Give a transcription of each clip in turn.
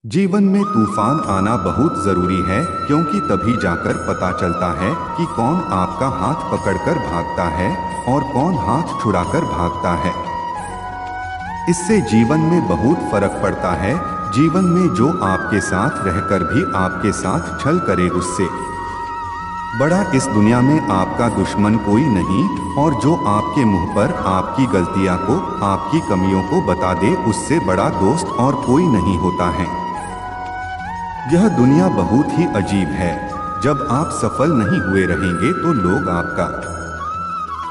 जीवन में तूफान आना बहुत जरूरी है, क्योंकि तभी जाकर पता चलता है कि कौन आपका हाथ पकड़कर भागता है और कौन हाथ छुड़ाकर भागता है। इससे जीवन में बहुत फर्क पड़ता है। जीवन में जो आपके साथ रहकर भी आपके साथ छल करे, उससे बड़ा इस दुनिया में आपका दुश्मन कोई नहीं। और जो आपके मुंह पर आपकी गलतियां को, आपकी कमियों को बता दे, उससे बड़ा दोस्त और कोई नहीं होता है। यह दुनिया बहुत ही अजीब है। जब आप सफल नहीं हुए रहेंगे तो लोग आपका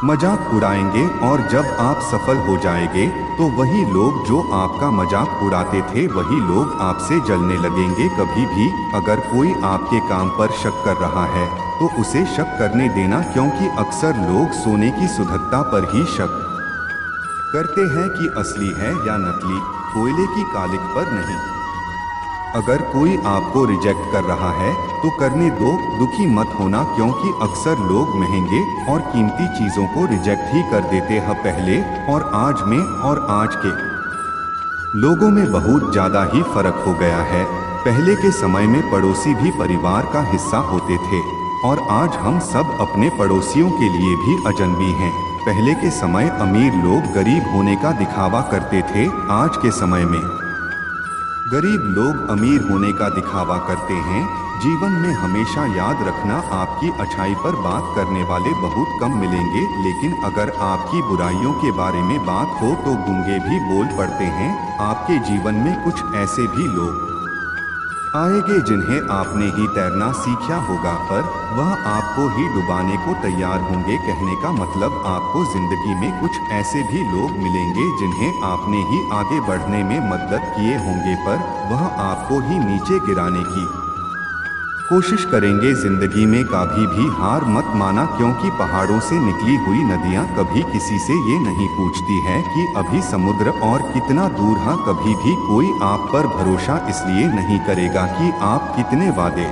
मजाक उड़ाएंगे, और जब आप सफल हो जाएंगे तो वही लोग जो आपका मजाक उड़ाते थे, वही लोग आपसे जलने लगेंगे। कभी भी अगर कोई आपके काम पर शक कर रहा है तो उसे शक करने देना, क्योंकि अक्सर लोग सोने की सुंदरता पर ही शक करते हैं कि असली है या नकली, कोयले की कालिक पर नहीं। अगर कोई आपको रिजेक्ट कर रहा है तो करने दो, दुखी मत होना, क्योंकि अक्सर लोग महंगे और कीमती चीजों को रिजेक्ट ही कर देते हैं। पहले और आज में और आज के लोगों में बहुत ज्यादा ही फर्क हो गया है। पहले के समय में पड़ोसी भी परिवार का हिस्सा होते थे, और आज हम सब अपने पड़ोसियों के लिए भी अजनबी हैं। पहले के समय अमीर लोग गरीब होने का दिखावा करते थे, आज के समय में गरीब लोग अमीर होने का दिखावा करते हैं। जीवन में हमेशा याद रखना, आपकी अच्छाई पर बात करने वाले बहुत कम मिलेंगे, लेकिन अगर आपकी बुराइयों के बारे में बात हो तो गूंगे भी बोल पड़ते हैं। आपके जीवन में कुछ ऐसे भी लोग आएंगे जिन्हें आपने ही तैरना सीखा होगा, पर वह आपको ही डुबाने को तैयार होंगे। कहने का मतलब, आपको जिंदगी में कुछ ऐसे भी लोग मिलेंगे जिन्हें आपने ही आगे बढ़ने में मदद किए होंगे, पर वह आपको ही नीचे गिराने की कोशिश करेंगे। जिंदगी में कभी भी हार मत माना, क्योंकि पहाड़ों से निकली हुई नदियां कभी किसी से ये नहीं पूछती है कि अभी समुद्र और कितना दूर है। कभी भी कोई आप पर भरोसा इसलिए नहीं करेगा कि आप कितने वादे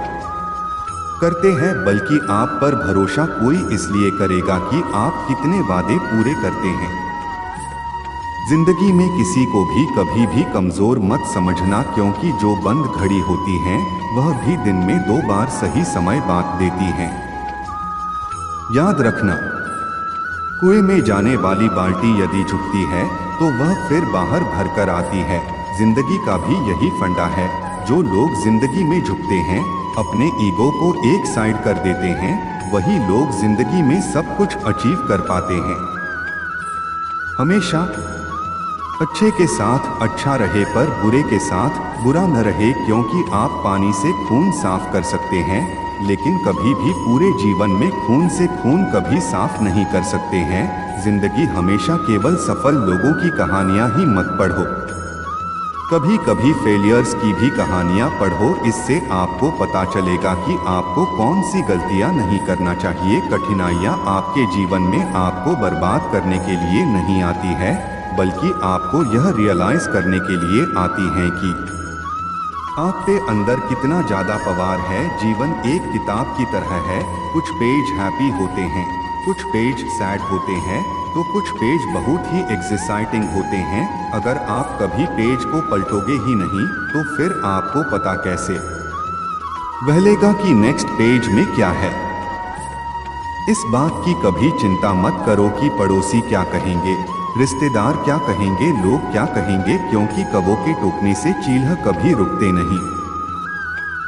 करते हैं, बल्कि आप पर भरोसा कोई इसलिए करेगा कि आप कितने वादे पूरे करते हैं। जिंदगी में किसी को भी कभी भी कमजोर मत समझना, क्योंकि जो बंद घड़ी होती है वह भी दिन में 2 बार सही समय बात देती है। याद रखना, कुएं में जाने वाली बाल्टी यदि झुकती है तो वह फिर बाहर भरकर आती है। जिंदगी का भी यही फंडा है। जो लोग जिंदगी में झुकते हैं, अपने ईगो को एक साइड कर देते हैं, वही लोग जिंदगी में सब कुछ अचीव कर पाते हैं। हमेशा अच्छे के साथ अच्छा रहे, पर बुरे के साथ बुरा न रहे, क्योंकि आप पानी से खून साफ कर सकते हैं, लेकिन कभी भी पूरे जीवन में खून से खून कभी साफ नहीं कर सकते हैं। जिंदगी हमेशा केवल सफल लोगों की कहानियां ही मत पढ़ो, कभी कभी फेलियर्स की भी कहानियां पढ़ो। इससे आपको पता चलेगा कि आपको कौन सी गलतियां नहीं करना चाहिए। कठिनाइयां आपके जीवन में आपको बर्बाद करने के लिए नहीं आती है, बल्कि आपको यह रियलाइज करने के लिए आती हैं कि आप पे अंदर कितना ज्यादा पावर है। जीवन एक किताब की तरह है, कुछ पेज हैप्पी होते हैं, कुछ पेज सैड होते हैं, तो कुछ पेज बहुत ही एक्साइटिंग होते हैं। अगर आप कभी पेज को पलटोगे ही नहीं तो फिर आपको पता कैसे बहलेगा कि नेक्स्ट पेज में क्या है। इस बात की कभी चिंता मत करो कि पड़ोसी क्या कहेंगे, रिश्तेदार क्या कहेंगे, लोग क्या कहेंगे, क्योंकि कबों के टोकने से चील्ह कभी रुकते नहीं।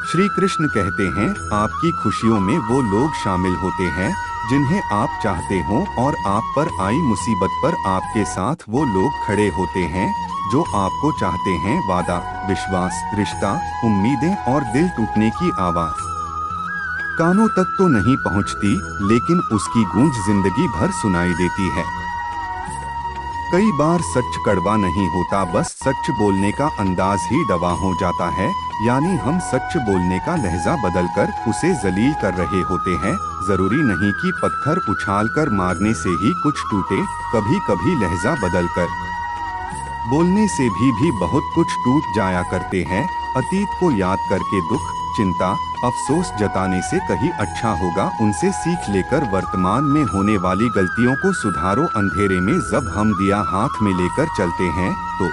श्री कृष्ण कहते हैं, आपकी खुशियों में वो लोग शामिल होते हैं जिन्हें आप चाहते हो, और आप पर आई मुसीबत पर आपके साथ वो लोग खड़े होते हैं जो आपको चाहते हैं। वादा, विश्वास, रिश्ता, उम्मीदें और दिल टूटने की आवाज कानों तक तो नहीं पहुंचती, लेकिन उसकी गूंज जिंदगी भर सुनाई देती है। कई बार सच कड़वा नहीं होता, बस सच बोलने का अंदाज ही दवा हो जाता है। यानी हम सच बोलने का लहजा बदलकर उसे जलील कर रहे होते हैं। जरूरी नहीं कि पत्थर उछालकर मारने से ही कुछ टूटे, कभी कभी लहजा बदलकर बोलने से भी बहुत कुछ टूट जाया करते हैं। अतीत को याद करके दुख, चिंता, अफसोस जताने से कहीं अच्छा होगा। उनसे सीख लेकर वर्तमान में होने वाली गलतियों को सुधारो। अंधेरे में जब हम दिया हाथ में लेकर चलते हैं तो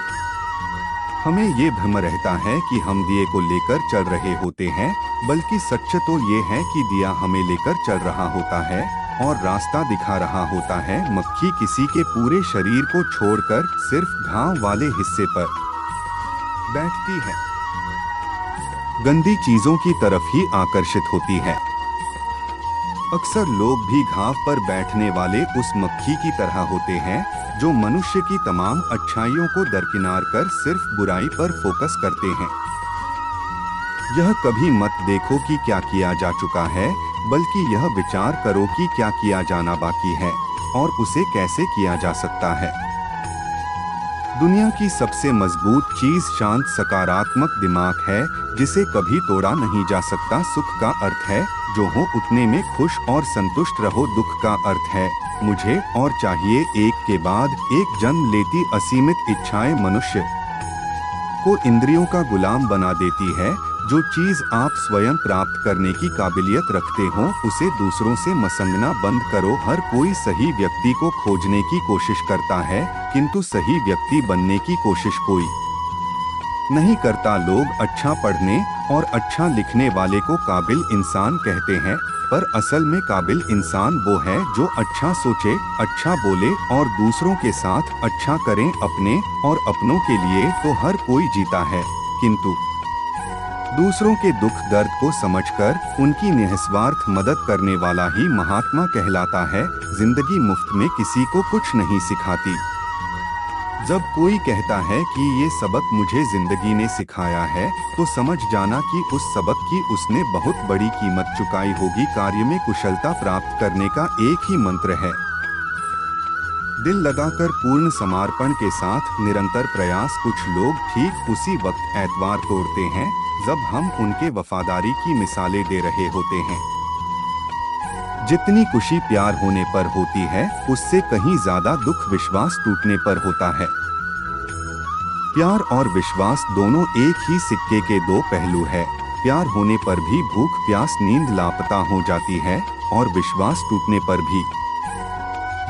हमें ये भ्रम रहता है कि हम दिए को लेकर चल रहे होते हैं, बल्कि सच तो ये है कि दिया हमें लेकर चल रहा होता है और रास्ता दिखा रहा होता है। मक्खी किसी के पूरे शरीर को छोड़कर सिर्फ घाव वाले हिस्से पर बैठती है, गंदी चीजों की तरफ ही आकर्षित होती है। अक्सर लोग भी घाव पर बैठने वाले उस मक्खी की तरह होते हैं जो मनुष्य की तमाम अच्छाइयों को दरकिनार कर सिर्फ बुराई पर फोकस करते हैं। यह कभी मत देखो कि क्या किया जा चुका है, बल्कि यह विचार करो कि क्या किया जाना बाकी है और उसे कैसे किया जा सकता है। दुनिया की सबसे मजबूत चीज शांत सकारात्मक दिमाग है, जिसे कभी तोड़ा नहीं जा सकता। सुख का अर्थ है जो हो उतने में खुश और संतुष्ट रहो। दुख का अर्थ है मुझे और चाहिए, एक के बाद एक जन्म लेती असीमित इच्छाएं मनुष्य को इंद्रियों का गुलाम बना देती है। जो चीज आप स्वयं प्राप्त करने की काबिलियत रखते हो उसे दूसरों से मसंगना बंद करो। हर कोई सही व्यक्ति को खोजने की कोशिश करता है, किंतु सही व्यक्ति बनने की कोशिश कोई नहीं करता। लोग अच्छा पढ़ने और अच्छा लिखने वाले को काबिल इंसान कहते हैं, पर असल में काबिल इंसान वो है जो अच्छा सोचे, अच्छा बोले और दूसरों के साथ अच्छा करें। अपने और अपनों के लिए तो हर कोई जीता है, किंतु दूसरों के दुख दर्द को समझकर उनकी निस्वार्थ मदद करने वाला ही महात्मा कहलाता है। जिंदगी मुफ्त में किसी को कुछ नहीं सिखाती। जब कोई कहता है कि ये सबक मुझे जिंदगी ने सिखाया है, तो समझ जाना कि उस सबक की उसने बहुत बड़ी कीमत चुकाई होगी। कार्य में कुशलता प्राप्त करने का एक ही मंत्र है, दिल लगाकर पूर्ण समर्पण के साथ निरंतर प्रयास। कुछ लोग ठीक उसी वक्त एतवार तोड़ते हैं जब हम उनके वफादारी की मिसालें दे रहे होते हैं। जितनी खुशी प्यार होने पर होती है, उससे कहीं ज्यादा दुख विश्वास टूटने पर होता है। प्यार और विश्वास दोनों एक ही सिक्के के दो पहलू है। प्यार होने पर भी भूख प्यास नींद लापता हो जाती है और विश्वास टूटने पर भी।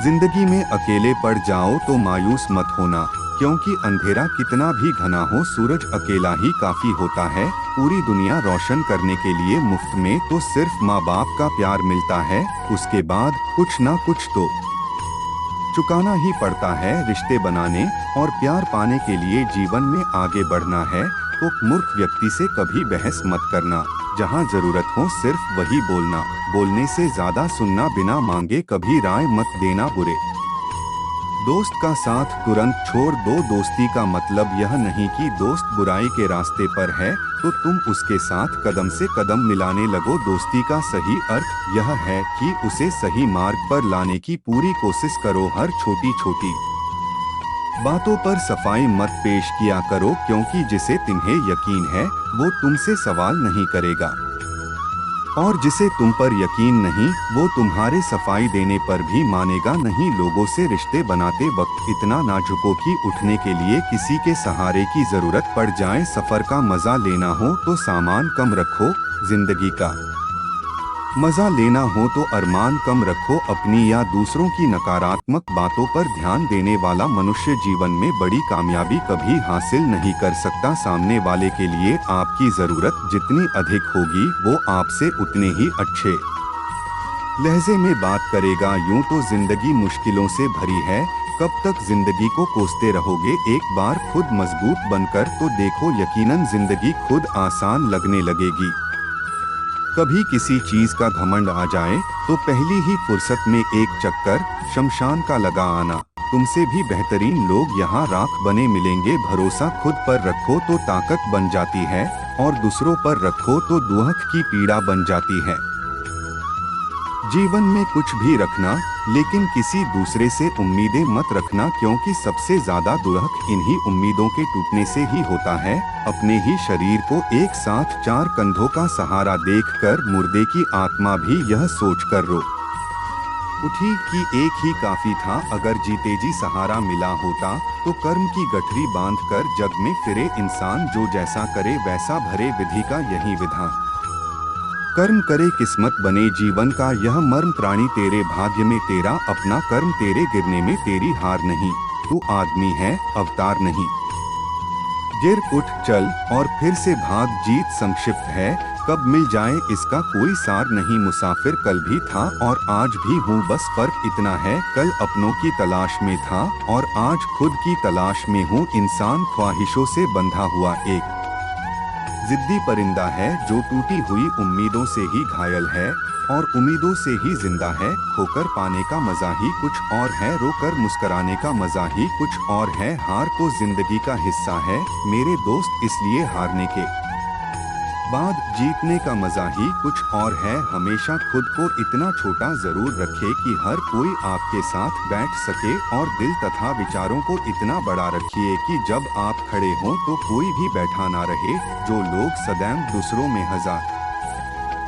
जिंदगी में अकेले पड़ जाओ तो मायूस मत होना, क्योंकि अंधेरा कितना भी घना हो, सूरज अकेला ही काफी होता है। पूरी दुनिया रोशन करने के लिए मुफ्त में तो सिर्फ माँ बाप का प्यार मिलता है, उसके बाद कुछ ना कुछ तो चुकाना ही पड़ता है। रिश्ते बनाने और प्यार पाने के लिए जीवन में आगे बढ़ना है तो मूर्ख व्यक्ति से कभी बहस मत करना। जहाँ जरूरत हो सिर्फ वही बोलना, बोलने से ज्यादा सुनना। बिना मांगे कभी राय मत देना। बुरे दोस्त का साथ तुरंत छोड़ दो। दोस्ती का मतलब यह नहीं कि दोस्त बुराई के रास्ते पर है तो तुम उसके साथ कदम से कदम मिलाने लगो। दोस्ती का सही अर्थ यह है कि उसे सही मार्ग पर लाने की पूरी कोशिश करो। हर छोटी छोटी बातों पर सफाई मत पेश किया करो, क्योंकि जिसे तुम्हें यकीन है वो तुमसे सवाल नहीं करेगा, और जिसे तुम पर यकीन नहीं वो तुम्हारे सफाई देने पर भी मानेगा नहीं। लोगों से रिश्ते बनाते वक्त इतना ना झुको कि उठने के लिए किसी के सहारे की जरूरत पड़ जाए। सफर का मजा लेना हो तो सामान कम रखो। जिंदगी का मजा लेना हो तो अरमान कम रखो। अपनी या दूसरों की नकारात्मक बातों पर ध्यान देने वाला मनुष्य जीवन में बड़ी कामयाबी कभी हासिल नहीं कर सकता। सामने वाले के लिए आपकी जरूरत जितनी अधिक होगी वो आपसे उतने ही अच्छे लहजे में बात करेगा। यूं तो जिंदगी मुश्किलों से भरी है, कब तक जिंदगी को कोसते रहोगे। एक बार खुद मजबूत बनकर तो देखो, यकीनन जिंदगी खुद आसान लगने लगेगी। कभी किसी चीज का घमंड आ जाए तो पहली ही फुर्सत में एक चक्कर शमशान का लगा आना। तुमसे भी बेहतरीन लोग यहाँ राख बने मिलेंगे। भरोसा खुद पर रखो तो ताकत बन जाती है, और दूसरों पर रखो तो दुख की पीड़ा बन जाती है। जीवन में कुछ भी रखना, लेकिन किसी दूसरे से उम्मीदें मत रखना, क्योंकि सबसे ज्यादा दुख इन्हीं उम्मीदों के टूटने से ही होता है। अपने ही शरीर को एक साथ चार कंधों का सहारा देखकर मुर्दे की आत्मा भी यह सोचकर रो उठी कि एक ही काफी था। अगर जीते जी सहारा मिला होता तो कर्म की गठरी बांधकर जग में फिरे इंसान। जो जैसा करे वैसा भरे, विधि का यही विधान। कर्म करे किस्मत बने जीवन का यह मर्म। प्राणी तेरे भाग्य में तेरा अपना कर्म, तेरे गिरने में तेरी हार नहीं। तू आदमी है अवतार नहीं। गिर उठ चल और फिर से भाग जीत संक्षिप्त है, कब मिल जाए इसका कोई सार नहीं। मुसाफिर कल भी था और आज भी हूँ, बस फर्क इतना है कल अपनों की तलाश में था और आज खुद की तलाश में हूँ। इंसान ख्वाहिशों से बंधा हुआ एक जिद्दी परिंदा है जो टूटी हुई उम्मीदों से ही घायल है और उम्मीदों से ही जिंदा है। खोकर पाने का मजा ही कुछ और है, रोकर मुस्कुराने का मजा ही कुछ और है। हार तो जिंदगी का हिस्सा है मेरे दोस्त, इसलिए हारने के बाद जीतने का मजा ही कुछ और है। हमेशा खुद को इतना छोटा जरूर रखे कि हर कोई आपके साथ बैठ सके और दिल तथा विचारों को इतना बड़ा रखिए कि जब आप खड़े हों तो कोई भी बैठा ना रहे। जो लोग सदैव दूसरों में हजार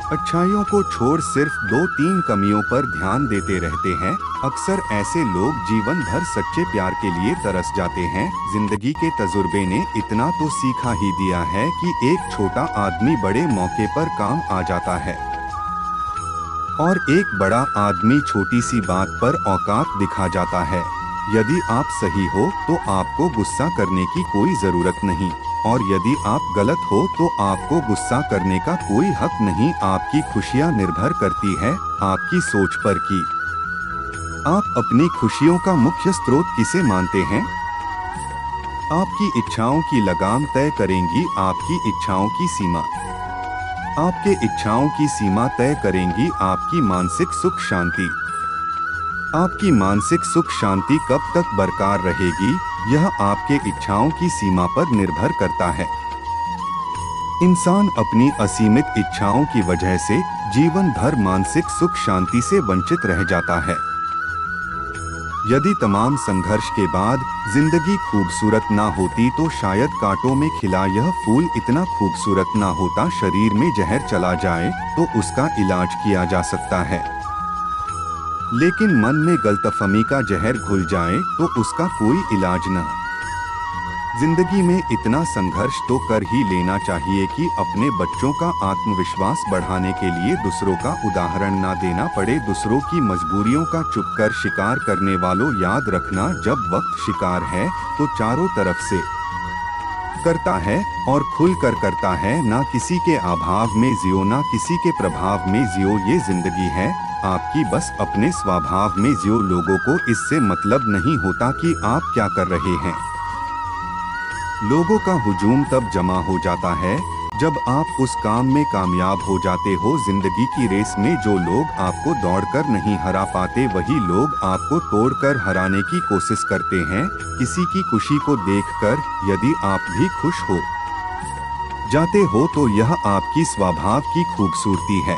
अच्छाइयों को छोड़ सिर्फ 2-3 कमियों पर ध्यान देते रहते हैं, अक्सर ऐसे लोग जीवन भर सच्चे प्यार के लिए तरस जाते हैं। जिंदगी के तजुर्बे ने इतना तो सीखा ही दिया है कि एक छोटा आदमी बड़े मौके पर काम आ जाता है और एक बड़ा आदमी छोटी सी बात पर औकात दिखा जाता है। यदि आप सही हो तो आपको गुस्सा करने की कोई जरूरत नहीं और यदि आप गलत हो तो आपको गुस्सा करने का कोई हक नहीं। आपकी खुशियाँ निर्भर करती है आपकी सोच पर कि आप अपनी खुशियों का मुख्य स्रोत किसे मानते हैं। आपकी इच्छाओं की लगाम तय करेंगी आपकी इच्छाओं की सीमा। आपके इच्छाओं की सीमा तय करेंगी आपकी मानसिक सुख शांति। आपकी मानसिक सुख शांति कब तक बरकरार रहेगी, यह आपके इच्छाओं की सीमा पर निर्भर करता है। इंसान अपनी असीमित इच्छाओं की वजह से जीवन भर मानसिक सुख शांति से वंचित रह जाता है। यदि तमाम संघर्ष के बाद जिंदगी खूबसूरत ना होती तो शायद कांटों में खिला यह फूल इतना खूबसूरत ना होता। शरीर में जहर चला जाए तो उसका इलाज किया जा सकता है, लेकिन मन में गलतफहमी का जहर घुल जाए तो उसका कोई इलाज न। जिंदगी में इतना संघर्ष तो कर ही लेना चाहिए कि अपने बच्चों का आत्मविश्वास बढ़ाने के लिए दूसरों का उदाहरण ना देना पड़े। दूसरों की मजबूरियों का चुपकर शिकार करने वालों, याद रखना जब वक्त शिकार है तो चारों तरफ से करता है और खुलकर करता है। ना किसी के अभाव में जियो ना किसी के प्रभाव में जियो, ये जिंदगी है आपकी, बस अपने स्वभाव में जियो। लोगों को इससे मतलब नहीं होता कि आप क्या कर रहे हैं। लोगों का हुजूम तब जमा हो जाता है जब आप उस काम में कामयाब हो जाते हो। जिंदगी की रेस में जो लोग आपको दौड़कर नहीं हरा पाते वही लोग आपको तोड़कर हराने की कोशिश करते हैं। किसी की खुशी को देखकर यदि आप भी खुश हो जाते हो तो यह आपकी स्वभाव की खूबसूरती है।